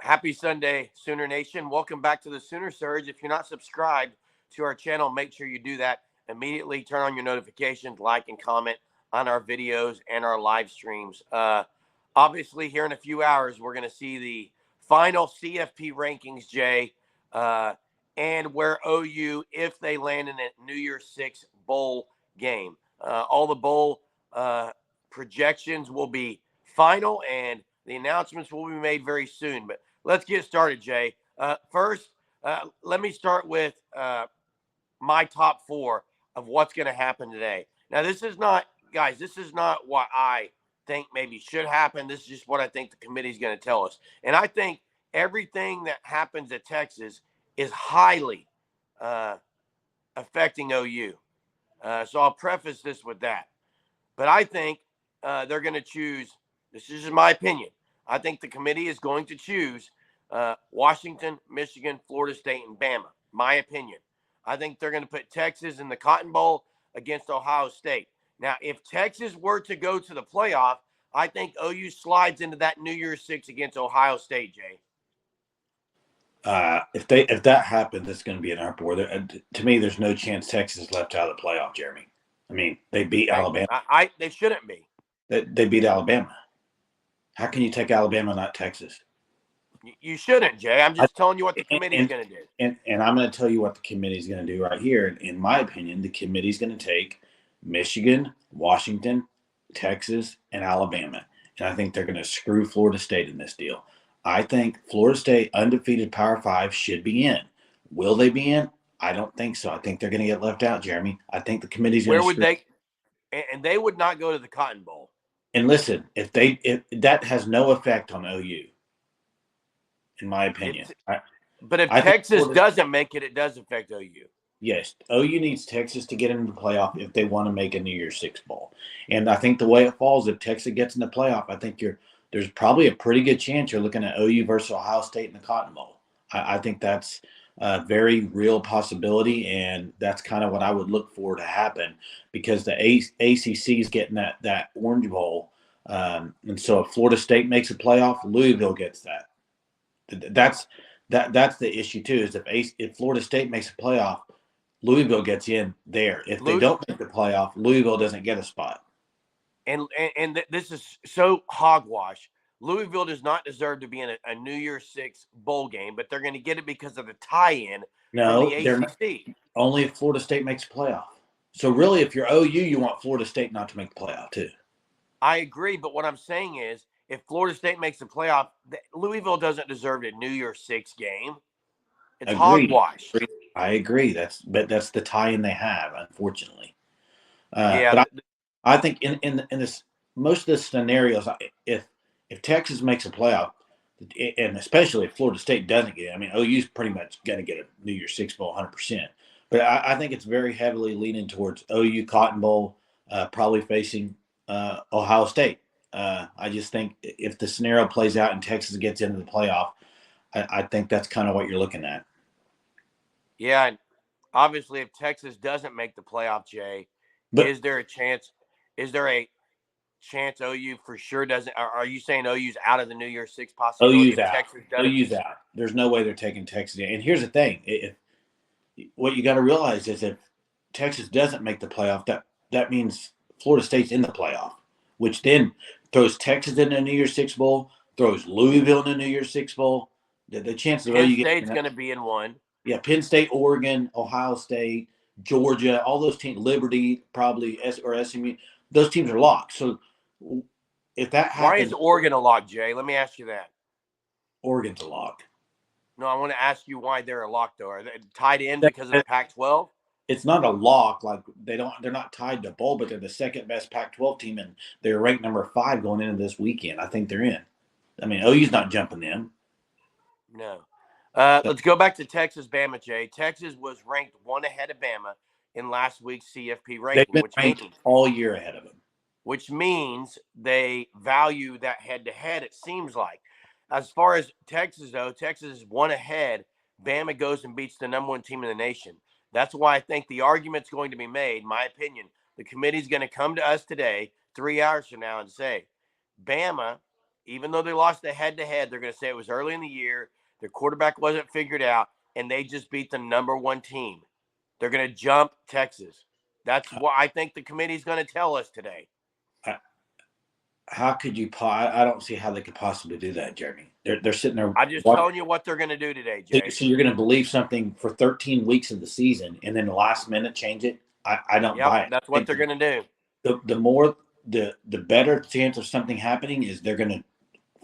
Happy Sunday, Sooner Nation. Welcome back to the Sooner Surge. If you're not subscribed to our channel, make sure you do that immediately. Turn on your notifications, like and comment on our videos and our live streams. Obviously, here in a few hours, we're going to see the final CFP rankings, Jay, and where OU, if they land in a New Year's 6 Bowl game. All the bowl projections will be final, and the announcements will be made very soon. But let's get started, Jay. First, let me start with my top four of what's going to happen today. Now, this is not, guys, this is not what I think maybe should happen. This is just what I think the committee is going to tell us. And I think everything that happens at Texas is highly affecting OU. So I'll preface this with that. But I think they're going to choose, this is my opinion, I think the committee is going to choose Washington, Michigan, Florida State, and Bama. My opinion. I think they're going to put Texas in the Cotton Bowl against Ohio State. Now, if Texas were to go to the playoff, I think OU slides into that New Year's 6 against Ohio State, Jay. If that happens, it's going to be an uproar. To me, there's no chance Texas is left out of the playoff, Jeremy. I mean, they beat Alabama. They shouldn't be. They beat Alabama. How can you take Alabama, not Texas? You shouldn't, Jay. I'm just telling you what the committee is going to do. And I'm going to tell you what the committee is going to do right here. In my opinion, the committee is going to take Michigan, Washington, Texas, and Alabama. And I think they're going to screw Florida State in this deal. I think Florida State, undefeated Power 5, should be in. Will they be in? I don't think so. I think they're going to get left out, Jeremy. I think the committee's going to screw. Where would they? And they would not go to the Cotton Bowl. And listen, if that has no effect on OU, in my opinion. But if Texas doesn't make it, it does affect OU. Yes, OU needs Texas to get into the playoff if they want to make a New Year's 6 Bowl. And I think the way it falls, if Texas gets in the playoff, I think there's probably a pretty good chance you're looking at OU versus Ohio State in the Cotton Bowl. I think that's a very real possibility, and that's kind of what I would look for to happen because the ACC is getting that Orange Bowl. And so if Florida State makes a playoff, Louisville gets that. That's the issue too. Is if Florida State makes a playoff, Louisville gets in there. If they don't make the playoff, Louisville doesn't get a spot. And this is so hogwash. Louisville does not deserve to be in a New Year's 6 bowl game, but they're going to get it because of the tie-in from the ACC. Only if Florida State makes a playoff. So really, if you're OU, you want Florida State not to make the playoff too. I agree, but what I'm saying is, if Florida State makes the playoff, Louisville doesn't deserve a New Year's 6 game. It's hogwash. I agree. That's the tie-in they have, unfortunately. But I think in this most of the scenarios, if Texas makes a playoff, and especially if Florida State doesn't get it, I mean, OU's pretty much going to get a New Year's 6 Bowl 100%. But I think it's very heavily leaning towards OU Cotton Bowl, probably facing Ohio State. I just think if the scenario plays out and Texas gets into the playoff, I think that's kind of what you're looking at. Yeah, and obviously if Texas doesn't make the playoff, Jay, is there a chance? Is there a chance OU for sure doesn't? Are you saying OU's out of the New Year's 6 possibility? OU's out. OU's out. There's no way they're taking Texas in. And here's the thing: what you got to realize is if Texas doesn't make the playoff, that means Florida State's in the playoff, which then throws Texas in the New Year's 6 Bowl, throws Louisville in the New Year's 6 Bowl. The chances of Penn State's going to be in one. Yeah, Penn State, Oregon, Ohio State, Georgia, all those teams, Liberty, probably or SMU, those teams are locked. So if that happens, why is Oregon a lock, Jay? Let me ask you that. Oregon's a lock. No, I want to ask you why they're a lock, though. Are they tied in because of the Pac-12? It's not a lock. Like they're not tied to bowl, but they're the second best Pac-12 team, and they're ranked number 5 going into this weekend. I think they're in. I mean, OU's not jumping them. No. Let's go back to Texas, Bama, Jay. Texas was ranked 1 ahead of Bama in last week's CFP ranking. They've been ranked all year ahead of them. Which means they value that head-to-head, it seems like. As far as Texas, though, Texas is 1 ahead. Bama goes and beats the number 1 team in the nation. That's why I think the argument's going to be made, my opinion. The committee's going to come to us today, 3 hours from now, and say, Bama even though they lost the head-to-head, they're going to say it was early in the year, their quarterback wasn't figured out, and they just beat the #1 team. They're going to jump Texas. That's what I think the committee's going to tell us today. How could you? I don't see how they could possibly do that, Jeremy. They're sitting there. I'm just telling you what they're going to do today, Jay. So you're going to believe something for 13 weeks of the season, and then the last minute change it? I don't buy it. That's what they're going to do. The better chance of something happening is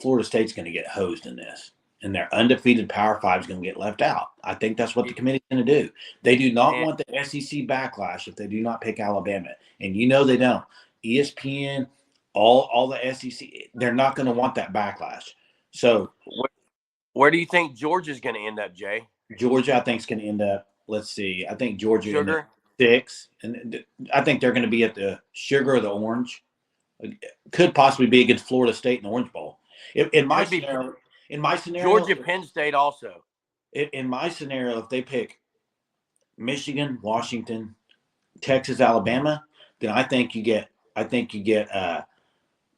Florida State's going to get hosed in this, and their undefeated Power Five is going to get left out. I think that's what the committee's going to do. They do not want the SEC backlash if they do not pick Alabama, and they don't. ESPN, all the SEC, they're not going to want that backlash. So, where do you think Georgia's going to end up, Jay? Georgia, I think, is going to end up. Let's see. I think Georgia Sugar 6, and I think they're going to be at the Sugar or the Orange. Could possibly be against Florida State in the Orange Bowl. In my scenario, Georgia, Penn State also. In my scenario, if they pick Michigan, Washington, Texas, Alabama, then I think you get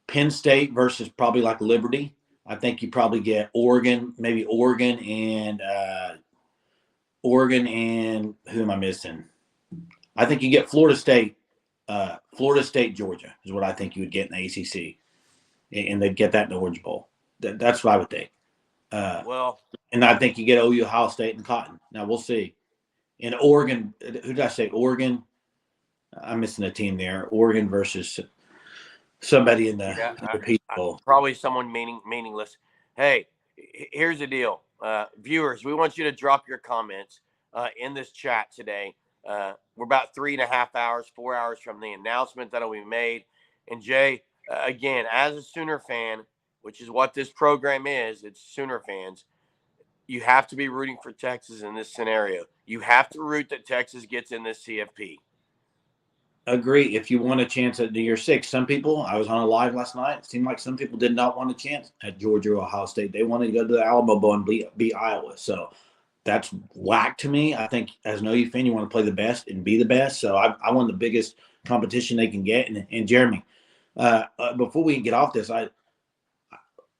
Penn State versus probably like Liberty. I think you probably get Oregon, maybe Oregon and who am I missing? I think you get Florida State, Georgia is what I think you would get in the ACC, and they'd get that in the Orange Bowl. That's what I would think. And I think you get OU, Ohio State, and Cotton. Now we'll see. In Oregon, who did I say? Oregon. I'm missing a team there. Oregon versus somebody in the Peach Bowl. Probably someone meaningless. Hey, here's the deal. Viewers, we want you to drop your comments in this chat today. We're about 3.5 hours, 4 hours from the announcement that'll be made. And Jay, again, as a Sooner fan, which is what this program is, it's Sooner fans, you have to be rooting for Texas in this scenario. You have to root that Texas gets in this CFP. Agree. If you want a chance at the year 6, some people, I was on a live last night, it seemed like some people did not want a chance at Georgia or Ohio State. They wanted to go to the Alamo Bowl and beat Iowa. So that's whack to me. I think as an OU fan, you want to play the best and be the best. So I want the biggest competition they can get. And Jeremy, before we get off this,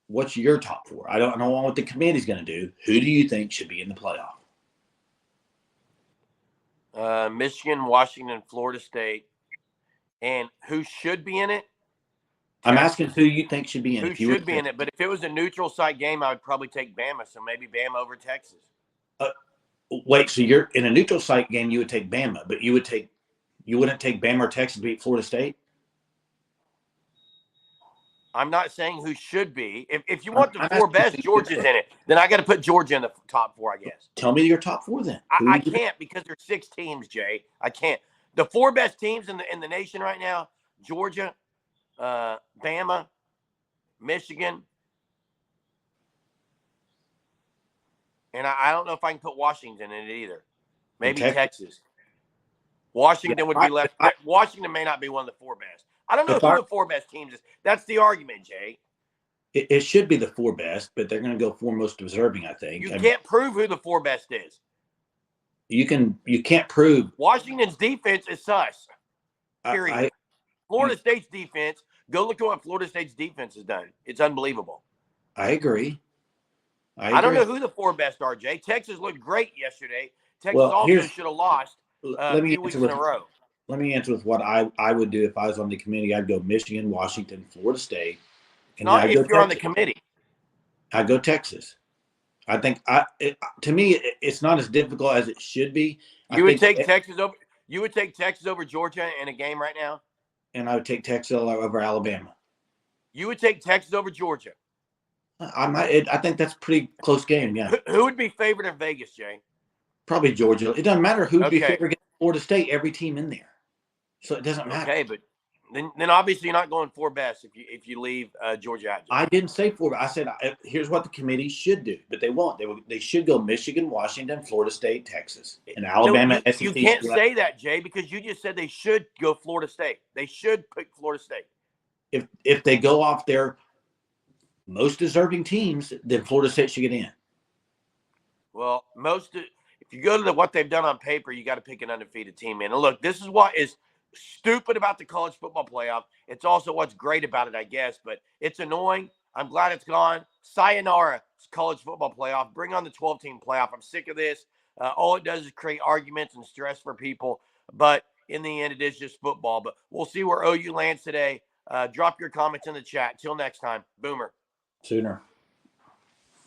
what's your top 4? I don't know what the committee's going to do. Who do you think should be in the playoff? Michigan, Washington, Florida State. And who should be in it? I'm asking who you think should be in it. Who should be in it? But if it was a neutral site game, I would probably take Bama. So maybe Bama over Texas. Wait, so you're in a neutral site game, you would take Bama, but you wouldn't take Bama or Texas to beat Florida State? I'm not saying who should be. If you want the 4 best, Georgia's in it. Then I got to put Georgia in the top 4, I guess. Tell me your top 4 then. I can't because there's 6 teams, Jay. I can't. The 4 best teams in the nation right now: Georgia, Bama, Michigan, and I don't know if I can put Washington in it either. Maybe Texas. Washington would be left. Washington may not be one of the 4 best. I don't know who the 4 best teams is. That's the argument, Jay. It should be the 4 best, but they're going to go 4 most deserving, I think. You can't prove who the 4 best is. You can't prove Washington's defense is sus. Period. Florida State's defense. Go look at what Florida State's defense has done. It's unbelievable. I agree. I don't know who the 4 best are, Jay. Texas looked great yesterday. Texas also should have lost a few weeks in a row. Let me answer with what I would do if I was on the committee. I'd go Michigan, Washington, Florida State. And not if you're on the committee. I'd go Texas. I think to me it's not as difficult as it should be. You would take Texas over Georgia in a game right now? And I would take Texas over Alabama. You would take Texas over Georgia? I think that's a pretty close game, yeah. Who would be favored in Vegas, Jay? Probably Georgia. It doesn't matter who would be favored against Florida State, every team in there. So it doesn't matter. Okay, but then obviously you're not going 4 best if you leave Georgia out. I didn't say 4. I said here's what the committee should do, but they won't. They should go Michigan, Washington, Florida State, Texas, and Alabama. No, you can't say that, Jay, because you just said they should go Florida State. They should pick Florida State. If they go off their most deserving teams, then Florida State should get in. Well, if you go to what they've done on paper, you got to pick an undefeated team in. And look, this is what is stupid about the college football playoff. It's also what's great about it, I guess, but it's annoying. I'm glad it's gone. Sayonara, college football playoff. Bring on the 12-team playoff. I'm sick of this. All it does is create arguments and stress for people. But in the end, it is just football. But we'll see where OU lands today. Drop your comments in the chat. Till next time, Boomer. Sooner.